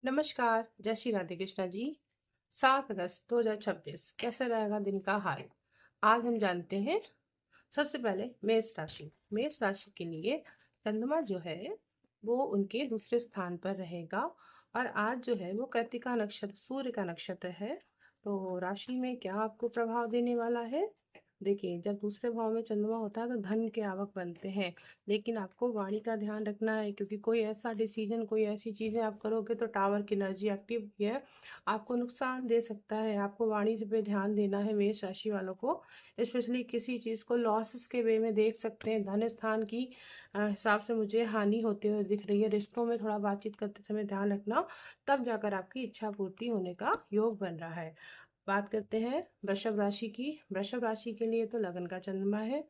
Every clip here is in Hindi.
नमस्कार, जय श्री राधे कृष्णा जी। 7 अगस्त 2026 कैसा रहेगा दिन का हाल? आज हम जानते हैं। सबसे पहले मेष राशि के लिए चंद्रमा जो है वो उनके दूसरे स्थान पर रहेगा। और आज जो है वो कृत्तिका नक्षत्र सूर्य का नक्षत्र है। तो राशि में क्या आपको प्रभाव देने वाला है? देखिए, जब दूसरे भाव में चंद्रमा होता है तो धन के आवक बनते हैं। लेकिन आपको वाणी का ध्यान रखना है, क्योंकि कोई ऐसा डिसीजन, कोई ऐसी चीजें आप करोगे तो टावर की एनर्जी एक्टिव हुई है, आपको नुकसान दे सकता है। आपको वाणी पे ध्यान देना है मेष राशि वालों को। स्पेशली किसी चीज को लॉसेस के वे में देख सकते हैं। धन स्थान की हिसाब से मुझे हानि होते हुए दिख रही है। रिश्तों में थोड़ा बातचीत करते समय ध्यान रखना, तब जाकर आपकी इच्छा पूर्ति होने का योग बन रहा है। बात करते हैं वृषभ राशि की। वृषभ राशि के लिए तो लगन का चंद्रमा है।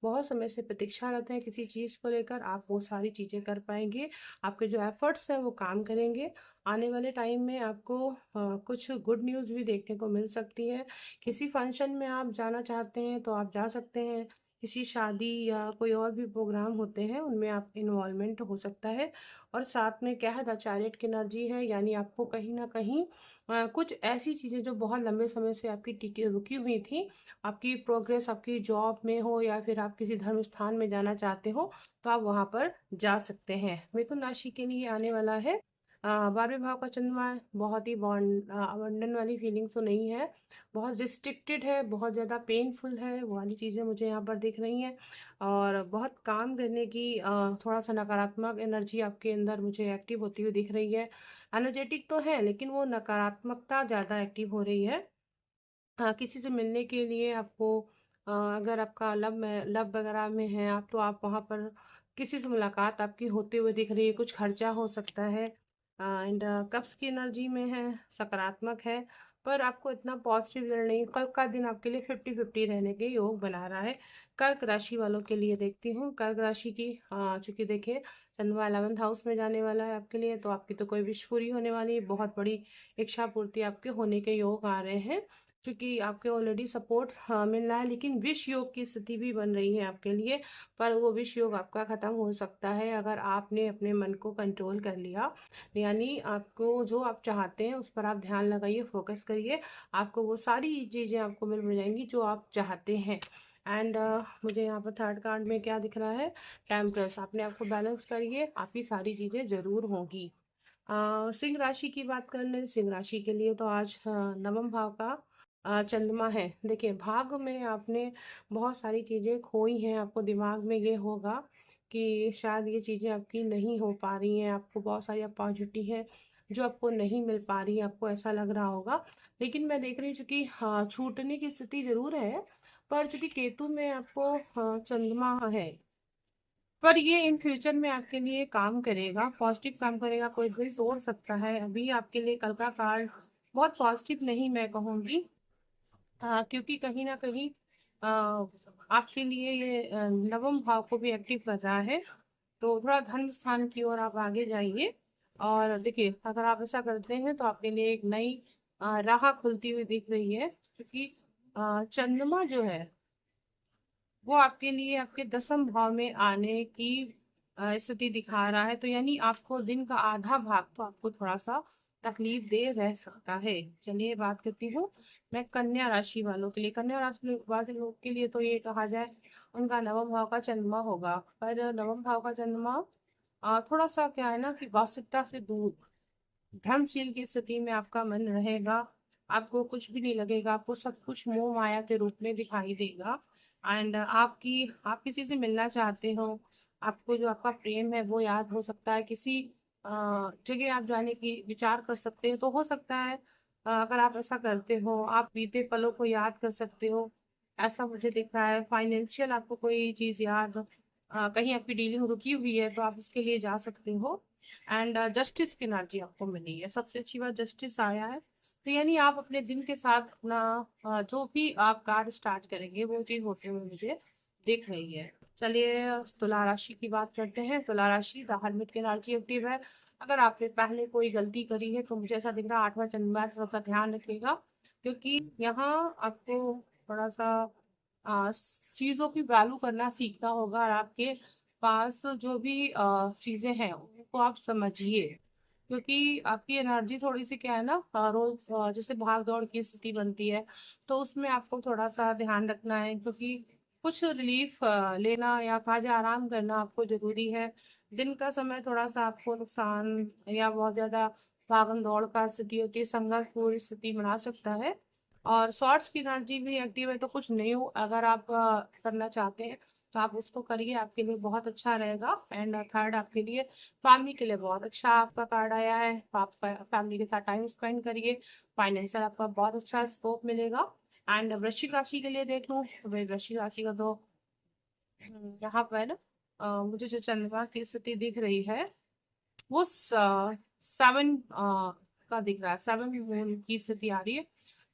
बहुत समय से प्रतीक्षारत है किसी चीज को लेकर, आप वो सारी चीजें कर पाएंगे। आपके जो एफर्ट्स हैं वो काम करेंगे। आने वाले टाइम में आपको कुछ गुड न्यूज भी देखने को मिल सकती है। किसी फंक्शन में आप जाना चाहते हैं तो आप जा सकते हैं। किसी शादी या कोई और भी प्रोग्राम होते हैं उनमें आप इन्वॉल्वमेंट हो सकता है। और साथ में क्या है, द चैरियट की एनर्जी है, यानी आपको कहीं ना कहीं कुछ ऐसी चीज़ें जो बहुत लंबे समय से आपकी टिकी रुकी हुई थी, आपकी प्रोग्रेस आपकी जॉब में हो या फिर आप किसी धर्म स्थान में जाना चाहते हो, तो आप वहां पर जा सकते हैं। मिथुन राशि के लिए आने वाला है 12वें भाव का चंद्रमा है। बहुत ही बॉन्ड अबंडन वाली फीलिंग्स तो नहीं है। बहुत रिस्ट्रिक्टेड है, बहुत ज़्यादा पेनफुल है, वो वाली चीज़ें मुझे यहाँ पर दिख रही हैं। और बहुत काम करने की थोड़ा सा नकारात्मक एनर्जी आपके अंदर मुझे एक्टिव होती हुई दिख रही है। एनर्जेटिक तो है, लेकिन वो नकारात्मकता ज़्यादा एक्टिव हो रही है। किसी से मिलने के लिए आपको अगर आपका लव वगैरह में है आप, तो आप वहाँ पर किसी से मुलाकात आपकी होते हुए दिख रही है। कुछ खर्चा हो सकता है। एंड कप्स की एनर्जी में है, सकारात्मक है। पर आपको इतना पॉजिटिव रिजल्ट नहीं। कल का दिन आपके लिए 50-50 रहने के योग बना रहा है। कर्क राशि वालों के लिए देखती हूँ। कर्क राशि की चूंकि देखिए, चंद्रमा 11th हाउस में जाने वाला है आपके लिए, तो आपकी तो कोई विश पूरी होने वाली है। बहुत बड़ी इच्छा पूर्ति आपके होने के योग आ रहे हैं। क्योंकि आपके ऑलरेडी सपोर्ट मिल रहा है, लेकिन विष योग की स्थिति भी बन रही है आपके लिए। पर वो विष योग आपका खत्म हो सकता है अगर आपने अपने मन को कंट्रोल कर लिया। यानी आपको जो आप चाहते हैं उस पर आप ध्यान लगाइए, फोकस करिए। आपको वो सारी चीजें आपको मिल जाएंगी जो आप चाहते हैं। एंड मुझे यहाँ पर थर्ड कार्ड में क्या दिख रहा है, टेम्परेस। अपने आप को बैलेंस करिए, आपकी सारी चीजें जरूर होंगी। सिंह राशि की बात कर लें। सिंह राशि के लिए तो आज नवम भाव का चंद्रमा है। देखिए, भाग में आपने बहुत सारी चीजें खोई हैं। आपको दिमाग में ये होगा कि शायद ये चीजें आपकी नहीं हो पा रही हैं। आपको बहुत सारी अपॉर्चुनिटी है जो आपको नहीं मिल पा रही है, आपको ऐसा लग रहा होगा। लेकिन मैं देख रही हूँ चूंकि छूटने की स्थिति जरूर है। पर चूंकि केतु में आपको चंद्रमा है, पर ये इन फ्यूचर में आपके लिए काम करेगा, पॉजिटिव काम करेगा। कोई दिल तोड़ सकता है। अभी आपके लिए कल का कार्ड बहुत पॉजिटिव नहीं मैं कहूँगी। क्योंकि कहीं ना कहीं आपके लिए ये नवम भाव को भी एक्टिव कर रहा है। तो थोड़ा धर्म स्थान की ओर आप आगे जाइए। और देखिए, अगर आप ऐसा करते हैं तो आपके लिए एक नई राह खुलती हुई दिख रही है। क्योंकि चंद्रमा जो है वो आपके लिए आपके 10th भाव में आने की स्थिति दिखा रहा है। तो यानी आपको दिन का आधा भाग तो आपको थोड़ा सा तकलीफ दे रह सकता है। चलिए बात करती हूँ मैं कन्या राशि वालों के लिए। कन्या राशि वाले लोग के लिए तो ये कहा जाए उनका नवम भाव का चंद्रमा होगा। पर नवम भाव का चंद्रमा थोड़ा सा क्या है ना कि वास्तविकता से दूर, भ्रमशील की स्थिति में आपका मन रहेगा। आपको कुछ भी नहीं लगेगा, आपको सब कुछ मोह माया के रूप में दिखाई देगा। एंड आप किसी से मिलना चाहते हो, आपको जो आपका प्रेम है वो याद हो सकता है। किसी जगह आप जाने की विचार कर सकते हो, तो हो सकता है अगर आप ऐसा करते हो आप बीते पलों को याद कर सकते हो। ऐसा मुझे दिख रहा है। फाइनेंशियल आपको कोई चीज याद, कहीं आपकी डीलिंग रुकी हुई है तो आप उसके लिए जा सकते हो। एंड जस्टिस की एनर्जी आपको मिली है। सबसे अच्छी बात जस्टिस आया है। तो यानी आप अपने दिन के साथ अपना जो भी आप कार्य स्टार्ट करेंगे वो चीज होते हुए मुझे दिख रही है। चलिए तुला राशि की बात करते हैं। तुला राशि द हर्मिट की एनर्जी एक्टिव है। अगर आपने पहले कोई गलती करी है तो मुझे ऐसा दिख रहा है 8वां चंद्रमा है, थोड़ा सा ध्यान रखिएगा। क्योंकि यहाँ आपको थोड़ा सा आ, चीजों की वैल्यू करना सीखना होगा। और आपके पास जो भी चीजें हैं उनको आप समझिए। क्योंकि आपकी एनर्जी थोड़ी सी क्या है ना, रोज जैसे भाग दौड़ की स्थिति बनती है, तो उसमें आपको थोड़ा सा ध्यान रखना है, क्योंकि कुछ रिलीफ लेना या काजा आराम करना आपको जरूरी है। दिन का समय थोड़ा सा आपको नुकसान या बहुत ज्यादा भागम दौड़ का स्थिति होती है, संघर्ष पूरी स्थिति बना सकता है। और शॉर्ट्स की एनर्जी भी एक्टिव है, तो कुछ न्यू अगर आप करना चाहते हैं तो आप उसको करिए, आपके लिए बहुत अच्छा रहेगा। एंड थर्ड, आपके लिए फैमिली के लिए बहुत अच्छा आपका कार्ड आया है, आप फैमिली के साथ टाइम स्पेंड करिए, फाइनेंशियल आपका बहुत अच्छा स्कोप मिलेगा। एंड वृश्चिक राशि के लिए देख लूँ तो भाई वृश्चिक राशि का तो यहाँ पर मुझे जो चंद्रमा की स्थिति दिख रही है वो 7 का दिख रहा है, 7 मून की स्थिति आ रही है।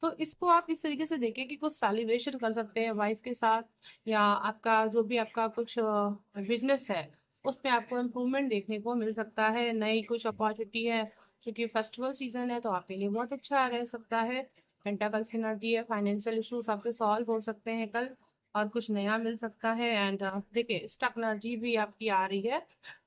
तो इसको आप इस तरीके से देखें कि कुछ सेलिब्रेशन कर सकते हैं वाइफ के साथ, या आपका जो भी आपका कुछ बिजनेस है उसमें आपको इम्प्रूवमेंट देखने को मिल सकता है, नई कुछ अपॉर्चुनिटी है। क्योंकि फेस्टिवल सीजन है तो आपके लिए बहुत अच्छा रह सकता है। पेंटाकल की एनर्जी है, फाइनेंशियल इश्यूज आपके सॉल्व हो सकते हैं कल, और कुछ नया मिल सकता है। एंड देखिए स्टक एनर्जी भी आपकी आ रही है,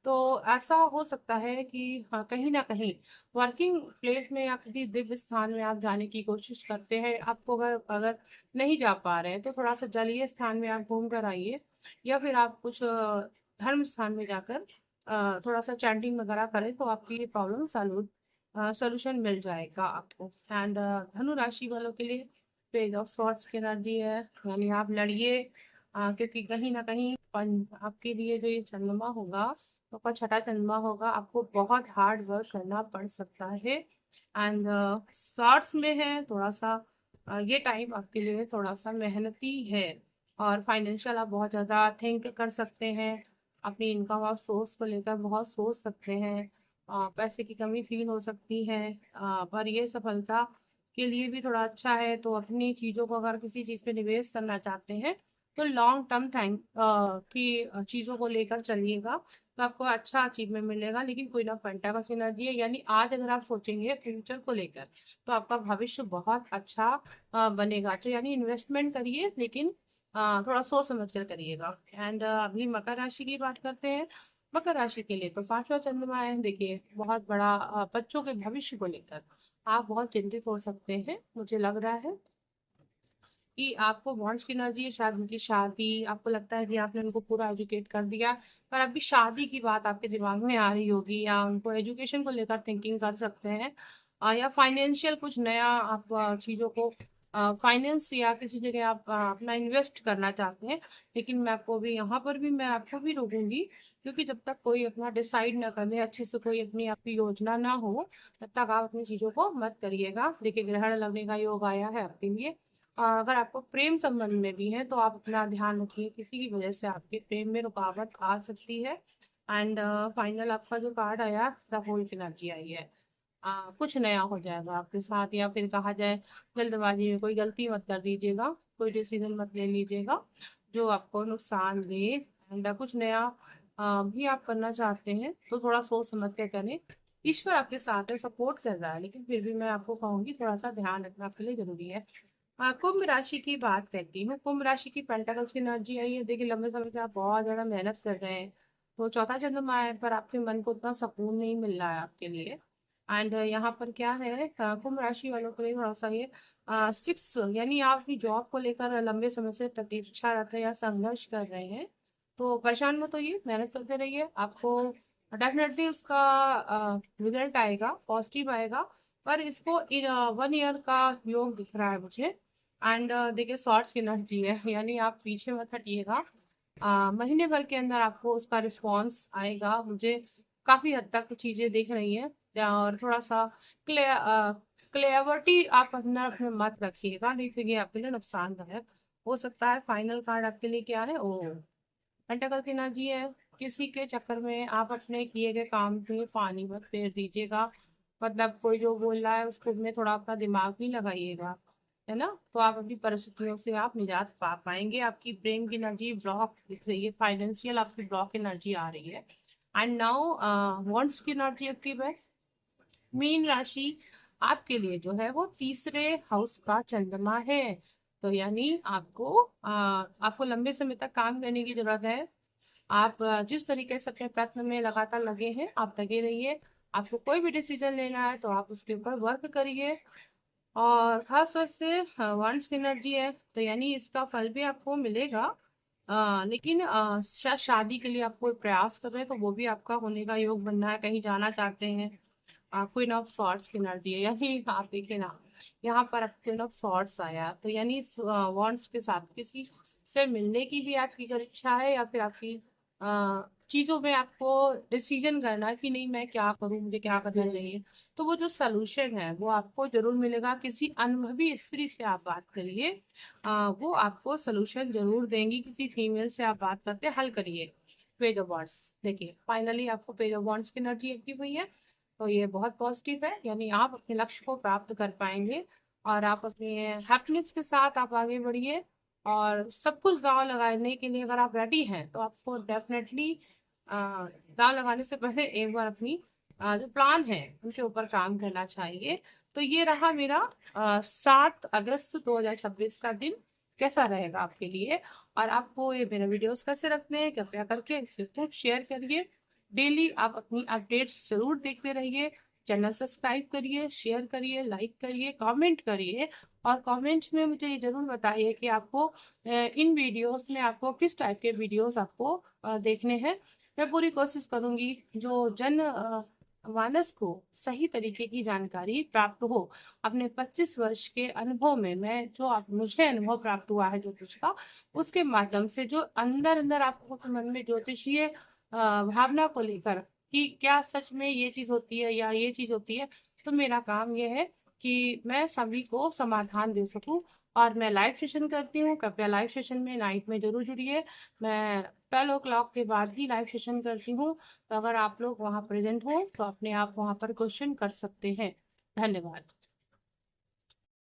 तो ऐसा हो सकता है कि हाँ, कहीं ना कहीं वर्किंग प्लेस में या किसी दिव्य स्थान में आप जाने की कोशिश करते हैं, आपको अगर अगर नहीं जा पा रहे हैं तो थोड़ा सा जलीय स्थान में आप घूम कर आइए, या फिर आप कुछ धर्म स्थान में जाकर थोड़ा सा चैंटिंग वगैरह करें, तो आपकी ये प्रॉब्लम सोल्यूशन मिल जाएगा आपको। एंड धनु राशि वालों के लिए पेज ऑफ सॉर्ट्स की एनर्जी है, यानी आप लड़िए, क्योंकि कहीं ना कहीं आपके लिए जो ये चंद्रमा होगा, आपका छठा चंद्रमा होगा, आपको बहुत हार्ड वर्क करना पड़ सकता है। एंड शॉर्ट्स में है थोड़ा सा, ये टाइम आपके लिए थोड़ा सा मेहनती है, और फाइनेंशियल आप बहुत ज़्यादा थिंक कर सकते हैं, अपनी इनकम और सोर्स को लेकर बहुत सोच सकते हैं, पैसे की कमी फील हो सकती है। पर ये सफलता के लिए भी थोड़ा अच्छा है, तो अपनी चीज़ों को अगर किसी चीज़ पे निवेश करना चाहते हैं तो लॉन्ग टर्म टाइम की चीज़ों को लेकर चलिएगा, तो आपको अच्छा अचीवमेंट मिलेगा। लेकिन कोई ना फंटा का सिनर्जी है, यानी आज अगर आप सोचेंगे फ्यूचर को लेकर तो आपका भविष्य बहुत अच्छा बनेगा। तो यानी इन्वेस्टमेंट करिए, लेकिन थोड़ा सोच समझ कर करिएगा। एंड अभी मकर राशि की बात करते हैं। मकर राशि के लिए तो पांचवा चंद्रमा है, देखिए बहुत बड़ा बच्चों के भविष्य को लेकर आप बहुत चिंतित हो सकते हैं, मुझे लग रहा है कि आपको बॉन्ड्स की एनर्जी है, शायद उनकी शादी, आपको लगता है कि आपने उनको पूरा एजुकेट कर दिया, पर अभी शादी की बात आपके दिमाग में आ रही होगी, या उनको एजुकेशन को लेकर थिंकिंग कर सकते हैं, या फाइनेंशियल कुछ नया आप चीज़ों को फाइनेंस या किसी जगह आप अपना इन्वेस्ट करना चाहते हैं। लेकिन मैं आपको भी यहाँ पर भी मैं आपको भी रोकूंगी, क्योंकि जब तक कोई अपना डिसाइड ना कर ले अच्छे से, कोई अपनी आपकी योजना ना हो, तब तक आप अपनी चीज़ों को मत करिएगा। देखिए ग्रहण लगने का योग आया है आपके लिए, अगर आपको प्रेम संबंध में भी है तो आप अपना ध्यान रखिए, किसी की वजह से आपके प्रेम में रुकावट आ सकती है। एंड फाइनल आपका जो कार्ड आया, द होल की एनर्जी आई है, कुछ नया हो जाएगा आपके साथ, या फिर कहा जाए जल्दबाजी में कोई गलती मत कर दीजिएगा, कोई डिसीजन मत ले लीजिएगा जो आपको नुकसान दे। एंड कुछ नया भी आप करना चाहते हैं तो थोड़ा सोच समझ के करें। ईश्वर आपके साथ है, सपोर्ट कर रहा है, लेकिन फिर भी मैं आपको कहूंगी थोड़ा सा ध्यान रखना आपके लिए जरूरी है। कुंभ राशि की बात करती हूँ। कुंभ राशि की पेंटाकल्स की एनर्जी आई है, देखिए लंबे समय से आप बहुत ज्यादा मेहनत कर रहे हैं, तो चौथा चंद्रमा है, पर आपके मन को उतना सुकून नहीं मिल रहा है आपके लिए। एंड यहाँ पर क्या है, कुंभ राशि वालों के लिए थोड़ा सा ये 6, यानी आप अपनी जॉब को लेकर लंबे समय से प्रतीक्षारत हैं या संघर्ष कर रहे हैं, तो परेशान मत होइए, मेहनत करते रहिए, आपको डेफिनेटली उसका रिजल्ट आएगा, पॉजिटिव आएगा। पर इसको 1 ईयर का योग दिख रहा है मुझे। एंड देखिए शॉर्ट्स की एनर्जी है, यानी आप पीछे मत हटिएगा, महीने भर के अंदर आपको उसका रिस्पॉन्स आएगा, मुझे काफी हद तक चीजें दिख रही हैं। और थोड़ा सा क्लेवर्टी आप अंदर अपने मत रखिएगा, नहीं तो ये आपके लिए नुकसानदायक हो सकता है। फाइनल कार्ड आपके लिए क्या है, ओ पेंटाकल की एनर्जी है। किसी के चक्कर में आप अपने किए गए काम पे पानी मत फेर दीजिएगा, मतलब कोई जो बोल रहा है उसको में थोड़ा अपना दिमाग भी लगाइएगा, है ना, तो आप अपनी परिस्थितियों से आप निजात पा पाएंगे। आपकी ब्रेन की एनर्जी ब्लॉक दिख रही है, फाइनेंशियल आपकी ब्लॉक एनर्जी आ रही है। एंड नाउ वॉन्ट्स की एनर्जी एक्टिव है। मीन राशि आपके लिए जो है वो तीसरे हाउस का चंद्रमा है, तो यानी आपको लंबे समय तक काम करने की जरूरत है। आप जिस तरीके से अपने प्रयत्न में लगातार लगे हैं, आप लगे रहिए, आपको कोई भी डिसीजन लेना है तो आप उसके ऊपर वर्क करिए। और खास तौर से वंस की एनर्जी है तो यानी इसका फल भी आपको मिलेगा। लेकिन शादी के लिए आप कोई प्रयास कर रहे हैं तो वो भी आपका होने का योग बनना है, कहीं जाना चाहते हैं। क्वीन ऑफ सॉर्ड्स की एनर्जी है, यानी आप देखिए ना, यहाँ पर क्वीन ऑफ सॉर्ड्स आया तो यानी वॉन्ड्स के साथ किसी से मिलने की भी आपकी अगर इच्छा है, या फिर आपकी चीजों में आपको डिसीजन करना है कि नहीं मैं क्या करूं, मुझे क्या करना चाहिए, तो वो जो सोल्यूशन है वो आपको जरूर मिलेगा। किसी अनुभवी स्त्री से आप बात करिए, वो आपको सोल्यूशन जरूर देंगी। किसी फीमेल से आप बात करते हल करिए। पेज ऑफ वॉन्ड्स देखिए, फाइनली आपको पेज ऑफ वॉन्ड्स की एनर्जी एक्टिव हुई है, तो ये बहुत पॉजिटिव है, यानी आप अपने लक्ष्य को प्राप्त कर पाएंगे। और आप अपने हैप्पीनेस के साथ आप आगे बढ़िए। और सब कुछ दांव लगाने के लिए अगर आप रेडी हैं तो आपको डेफिनेटली दांव लगाने से पहले एक बार अपनी जो प्लान है उनके ऊपर काम करना चाहिए। तो ये रहा मेरा 7 अगस्त 2026 का दिन कैसा रहेगा आपके लिए। और आपको ये मेरे वीडियोस कैसे रखते हैं, कृपया करके इसे खूब शेयर करिए। डेली आप अपनी अपडेट्स जरूर देखते रहिए। चैनल सब्सक्राइब करिए, शेयर करिए, लाइक करिए, कमेंट करिए। और कमेंट में मुझे ये जरूर बताइए कि आपको इन वीडियोस में आपको किस टाइप के वीडियोस आपको देखने हैं। मैं पूरी कोशिश करूंगी जो मानस को सही तरीके की जानकारी प्राप्त हो। अपने 25 वर्ष के अनुभव में मैं जो आप मुझे अनुभव प्राप्त हुआ है ज्योतिष का, उसके माध्यम से जो अंदर अंदर आपको मन में ज्योतिषीय भावना को लेकर कि क्या सच में ये चीज होती है या ये चीज होती है, तो मेरा काम ये है कि मैं सभी को समाधान दे सकूं। और मैं लाइव सेशन करती हूँ, कृपया लाइव सेशन में नाइट में जरूर जुड़िए। मैं 12 o'clock के बाद ही लाइव सेशन करती हूँ, तो अगर आप लोग वहाँ प्रेजेंट हो तो अपने आप वहाँ पर क्वेश्चन कर सकते हैं। धन्यवाद।